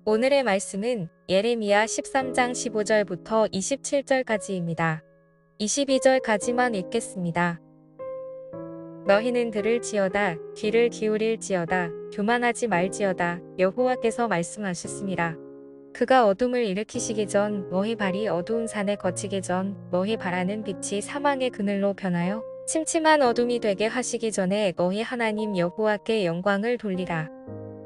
오늘의 말씀은 예레미야 13장 15절부터 27절까지입니다. 22절까지만 읽겠습니다. 너희는 들을지어다 귀를 기울일지어다 교만하지 말지어다 여호와께서 말씀하셨습니다. 그가 어둠을 일으키시기 전 너희 발이 어두운 산에 거치기 전 너희 바라는 빛이 사망의 그늘로 변하여 침침한 어둠이 되게 하시기 전에 너희 하나님 여호와께 영광을 돌리라.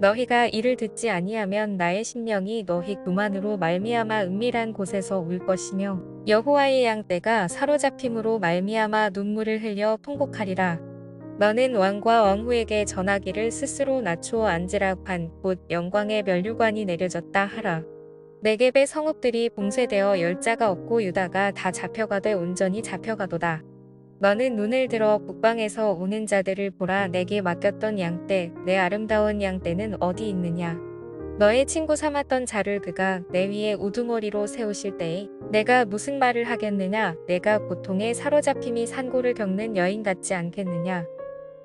너희가 이를 듣지 아니하면 나의 심령이 너희 교만으로 말미암아 은밀한 곳에서 울 것이며 여호와의 양떼가 사로잡힘으로 말미암아 눈물을 흘려 통곡하리라. 너는 왕과 왕후에게 전하기를 스스로 낮추어 앉으라 한 곧 영광의 면류관이 내려졌다 하라. 네겝의 성읍들이 봉쇄되어 열자가 없고 유다가 다 잡혀가되 온전히 잡혀가도다. 너는 눈을 들어 북방에서 오는 자들을 보라. 내게 맡겼던 양떼 내 아름다운 양떼는 어디 있느냐. 너의 친구 삼았던 자를 그가 내 위에 우두머리로 세우실 때에 내가 무슨 말을 하겠느냐. 내가 고통에 사로잡힘이 산고를 겪는 여인 같지 않겠느냐.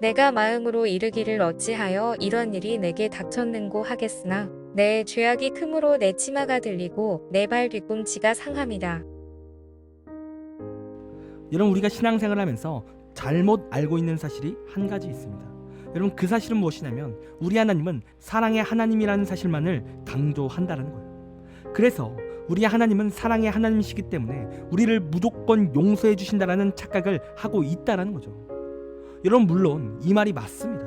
내가 마음으로 이르기를 어찌하여 이런 일이 내게 닥쳤는고 하겠으나 내 죄악이 크므로 내 치마가 들리고 내 발 뒤꿈치가 상함이다. 여러분, 우리가 신앙생활을 하면서 잘못 알고 있는 사실이 한 가지 있습니다. 여러분, 그 사실은 무엇이냐면 우리 하나님은 사랑의 하나님이라는 사실만을 강조한다는 거예요. 그래서 우리 하나님은 사랑의 하나님이시기 때문에 우리를 무조건 용서해 주신다라는 착각을 하고 있다는 거죠. 여러분, 물론 이 말이 맞습니다.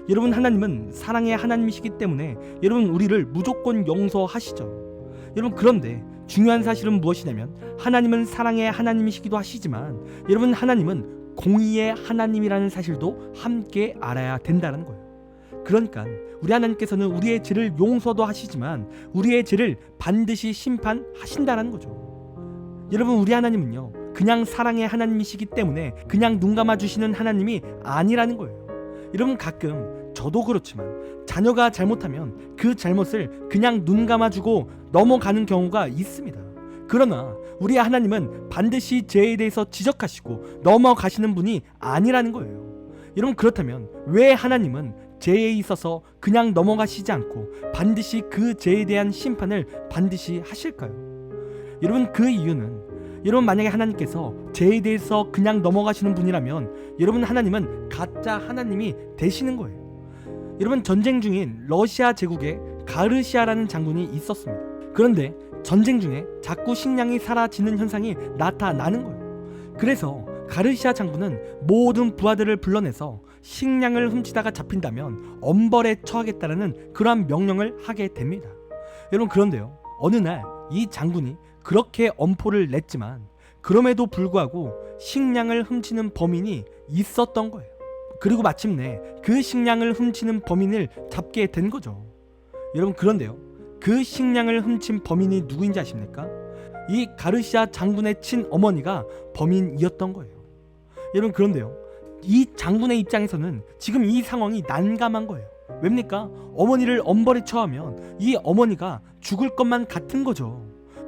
여러분, 하나님은 사랑의 하나님이시기 때문에 여러분 우리를 무조건 용서하시죠. 여러분, 그런데 중요한 사실은 무엇이냐면 하나님은 사랑의 하나님이시기도 하시지만 여러분, 하나님은 공의의 하나님이라는 사실도 함께 알아야 된다는 거예요. 그러니까 우리 하나님께서는 우리의 죄를 용서도 하시지만 우리의 죄를 반드시 심판하신다는 거죠. 여러분, 우리 하나님은요 그냥 사랑의 하나님이시기 때문에 그냥 눈 감아주시는 하나님이 아니라는 거예요. 여러분, 가끔 저도 그렇지만 자녀가 잘못하면 그 잘못을 그냥 눈 감아주고 넘어가는 경우가 있습니다. 그러나 우리 하나님은 반드시 죄에 대해서 지적하시고 넘어가시는 분이 아니라는 거예요. 여러분, 그렇다면 왜 하나님은 죄에 있어서 그냥 넘어가시지 않고 반드시 그 죄에 대한 심판을 반드시 하실까요? 여러분, 그 이유는 여러분, 만약에 하나님께서 죄에 대해서 그냥 넘어가시는 분이라면 여러분, 하나님은 가짜 하나님이 되시는 거예요. 여러분, 전쟁 중인 러시아 제국에 가르시아라는 장군이 있었습니다. 그런데 전쟁 중에 자꾸 식량이 사라지는 현상이 나타나는 거예요. 그래서 가르시아 장군은 모든 부하들을 불러내서 식량을 훔치다가 잡힌다면 엄벌에 처하겠다라는 그러한 명령을 하게 됩니다. 여러분, 그런데요, 어느 날 이 장군이 그렇게 엄포를 냈지만 그럼에도 불구하고 식량을 훔치는 범인이 있었던 거예요. 그리고 마침내 그 식량을 훔치는 범인을 잡게 된 거죠. 여러분, 그런데요, 그 식량을 훔친 범인이 누구인지 아십니까? 이 가르시아 장군의 친어머니가 범인이었던 거예요. 여러분, 그런데요, 이 장군의 입장에서는 지금 이 상황이 난감한 거예요. 왜입니까? 어머니를 엄벌에 처하면 이 어머니가 죽을 것만 같은 거죠.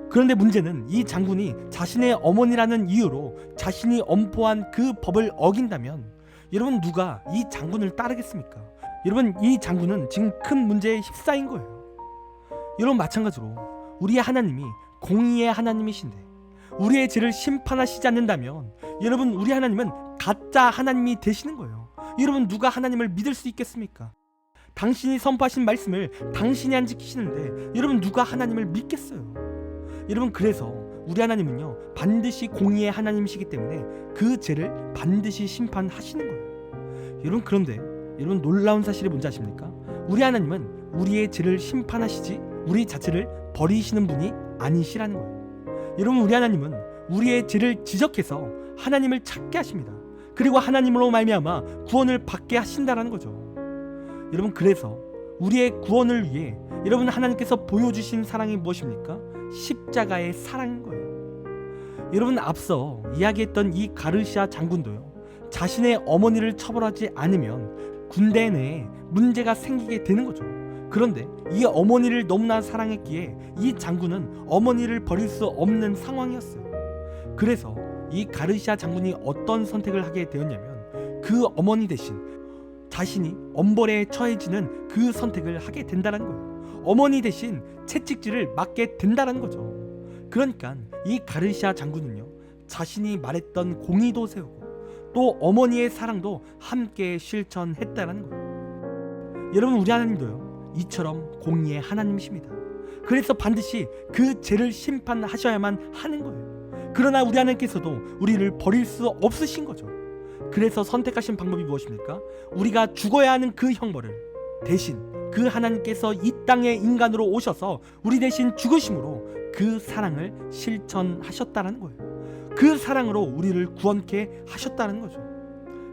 그런데 문제는 이 장군이 자신의 어머니라는 이유로 자신이 엄포한 그 법을 어긴다면 여러분, 누가 이 장군을 따르겠습니까? 여러분, 이 장군은 지금 큰 문제에 휩싸인 거예요. 여러분, 마찬가지로 우리 하나님이 공의의 하나님이신데 우리의 죄를 심판하시지 않는다면 여러분, 우리 하나님은 가짜 하나님이 되시는 거예요. 여러분, 누가 하나님을 믿을 수 있겠습니까? 당신이 선포하신 말씀을 당신이 안 지키시는데 여러분, 누가 하나님을 믿겠어요? 여러분, 그래서 우리 하나님은요 반드시 공의의 하나님이시기 때문에 그 죄를 반드시 심판하시는 거예요. 여러분, 그런데 여러분, 놀라운 사실이 뭔지 아십니까? 우리 하나님은 우리의 죄를 심판하시지 우리 자체를 버리시는 분이 아니시라는 거예요. 여러분, 우리 하나님은 우리의 죄를 지적해서 하나님을 찾게 하십니다. 그리고 하나님으로 말미암아 구원을 받게 하신다라는 거죠. 여러분, 그래서 우리의 구원을 위해 여러분, 하나님께서 보여주신 사랑이 무엇입니까? 십자가의 사랑인 거예요. 여러분, 앞서 이야기했던 이 가르시아 장군도요 자신의 어머니를 처벌하지 않으면 군대 내에 문제가 생기게 되는 거죠. 그런데 이 어머니를 너무나 사랑했기에 이 장군은 어머니를 버릴 수 없는 상황이었어요. 그래서 이 가르시아 장군이 어떤 선택을 하게 되었냐면 그 어머니 대신 자신이 엄벌에 처해지는 그 선택을 하게 된다는 거예요. 어머니 대신 채찍질을 맞게 된다는 거죠. 그러니까 이 가르시아 장군은요, 자신이 말했던 공의도 세우고 또 어머니의 사랑도 함께 실천했다는 거예요. 여러분, 우리 하나님도요, 이처럼 공의의 하나님이십니다. 그래서 반드시 그 죄를 심판하셔야만 하는 거예요. 그러나 우리 하나님께서도 우리를 버릴 수 없으신 거죠. 그래서 선택하신 방법이 무엇입니까? 우리가 죽어야 하는 그 형벌을 대신 그 하나님께서 이 땅에 인간으로 오셔서 우리 대신 죽으심으로 그 사랑을 실천하셨다는 거예요. 그 사랑으로 우리를 구원케 하셨다는 거죠.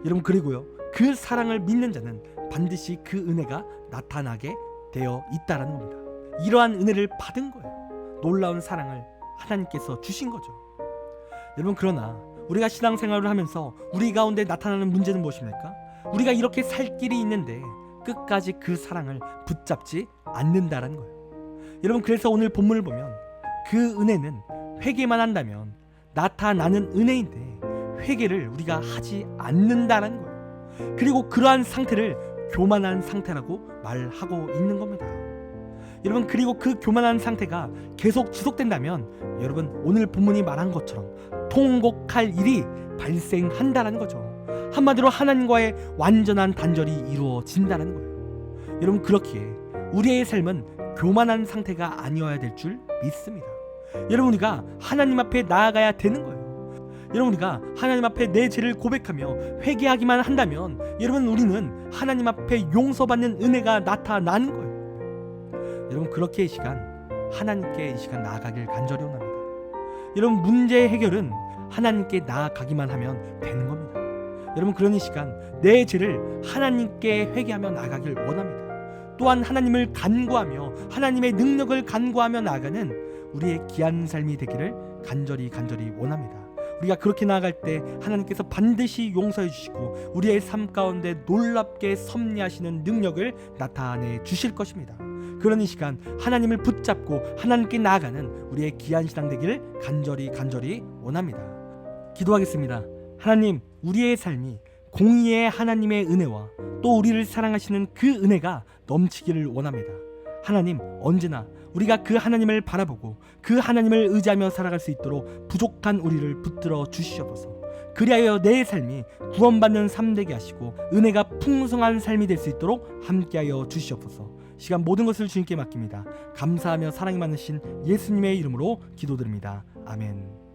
여러분, 그리고요, 그 사랑을 믿는 자는 반드시 그 은혜가 나타나게 되어 있다는 겁니다. 이러한 은혜를 받은 거예요. 놀라운 사랑을 하나님께서 주신 거죠. 여러분, 그러나 우리가 신앙생활을 하면서 우리 가운데 나타나는 문제는 무엇입니까? 우리가 이렇게 살 길이 있는데 끝까지 그 사랑을 붙잡지 않는다라는 거예요. 여러분, 그래서 오늘 본문을 보면 그 은혜는 회개만 한다면 나타나는 은혜인데 회개를 우리가 하지 않는다라는 거예요. 그리고 그러한 상태를 교만한 상태라고 말하고 있는 겁니다. 여러분, 그리고 그 교만한 상태가 계속 지속된다면 여러분, 오늘 본문이 말한 것처럼 통곡할 일이 발생한다는 거죠. 한마디로 하나님과의 완전한 단절이 이루어진다는 거예요. 여러분, 그렇기에 우리의 삶은 교만한 상태가 아니어야 될 줄 믿습니다. 여러분, 우리가 하나님 앞에 나아가야 되는 거예요. 여러분, 우리가 하나님 앞에 내 죄를 고백하며 회개하기만 한다면 여러분, 우리는 하나님 앞에 용서받는 은혜가 나타나는 거예요. 여러분, 그렇게 이 시간 하나님께 이 시간 나아가길 간절히 원합니다. 여러분, 문제 해결은 하나님께 나아가기만 하면 되는 겁니다. 여러분, 그러니 이 시간 내 죄를 하나님께 회개하며 나아가길 원합니다. 또한 하나님을 간구하며 하나님의 능력을 간구하며 나아가는 우리의 귀한 삶이 되기를 간절히 원합니다. 우리가 그렇게 나아갈 때 하나님께서 반드시 용서해 주시고 우리의 삶 가운데 놀랍게 섭리하시는 능력을 나타내 주실 것입니다. 그런 이 시간 하나님을 붙잡고 하나님께 나아가는 우리의 귀한 신앙 되기를 간절히 원합니다. 기도하겠습니다. 하나님, 우리의 삶이 공의의 하나님의 은혜와 또 우리를 사랑하시는 그 은혜가 넘치기를 원합니다. 하나님, 언제나 우리가 그 하나님을 바라보고 그 하나님을 의지하며 살아갈 수 있도록 부족한 우리를 붙들어 주시옵소서. 그리하여 내 삶이 구원받는 삶 되게 하시고 은혜가 풍성한 삶이 될 수 있도록 함께하여 주시옵소서. 시간 모든 것을 주님께 맡깁니다. 감사하며 사랑이 많으신 예수님의 이름으로 기도드립니다. 아멘.